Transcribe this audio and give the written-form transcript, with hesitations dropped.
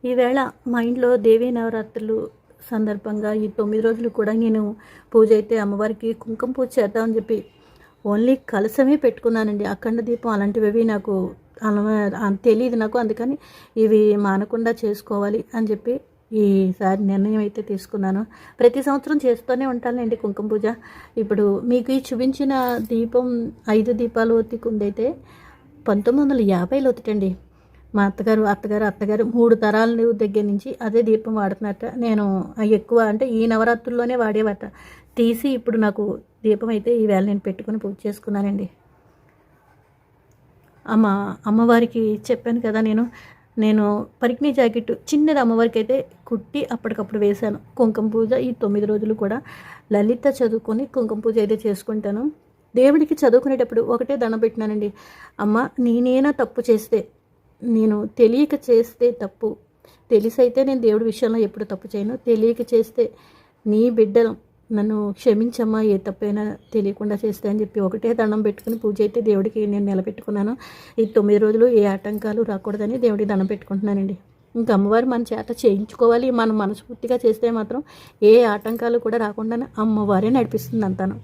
ఈవేళ మా ఇంట్లో దేవీ నవరాత్రులు సందర్భంగా ఈ 9 రోజులు కూడా నేను పూజ అయితే అమ్మవారికి కుంకుమ పూజ చేద్దామని చెప్పి ఓన్లీ కలశమే పెట్టుకున్నానండి. అఖండ దీపం అలాంటివి నాకు తెలియదు నాకు. అందుకని ఇవి మానకుండా చేసుకోవాలి అని చెప్పి ఈసారి నిర్ణయం అయితే తీసుకున్నాను. ప్రతి సంవత్సరం చేస్తూనే ఉంటానండి కుంకుమ పూజ. ఇప్పుడు మీకు ఈ చూపించిన దీపం 5 దీపాల ఒత్తికి ఉందైతే 1950లో ఒత్తిటండి. మా అత్తగారు 3 తరాల దగ్గర నుంచి అదే దీపం వాడుతున్నట్ట. నేను ఎక్కువ అంటే ఈ నవరాత్రుల్లోనే వాడేవట. తీసి ఇప్పుడు నాకు దీపం అయితే ఈవేళ నేను పెట్టుకుని పూజ చేసుకున్నానండి. అమ్మవారికి చెప్పాను కదా, నేను పరికిణీ జాకెట్ చిన్నది అమ్మవారికి అయితే కుట్టి అప్పటికప్పుడు వేశాను. కుంకుమ పూజ ఈ 9 రోజులు కూడా లలిత చదువుకొని కుంకుమ పూజ అయితే చేసుకుంటాను. దేవుడికి చదువుకునేటప్పుడు ఒకటే దండం పెట్టినానండి. అమ్మ, నేనేనా తప్పు చేస్తే, నేను తెలియక చేస్తే తప్పు, తెలిసైతే నేను దేవుడి విషయంలో ఎప్పుడు తప్పు చేయను, తెలియక చేస్తే నీ బిడ్డను నన్ను క్షమించమ్మా, ఏ తప్పైనా తెలియకుండా చేస్తే అని చెప్పి ఒకటే దండం పెట్టుకుని పూజ అయితే దేవుడికి నేను నిలబెట్టుకున్నాను. ఈ 9 రోజులు ఏ ఆటంకాలు రాకూడదని దేవుడికి దండం పెట్టుకుంటున్నానండి. ఇంకా అమ్మవారు మన చేత చేయించుకోవాలి. మనం మనస్ఫూర్తిగా చేస్తే మాత్రం ఏ ఆటంకాలు కూడా రాకుండా అమ్మవారే నడిపిస్తుంది అంతాను.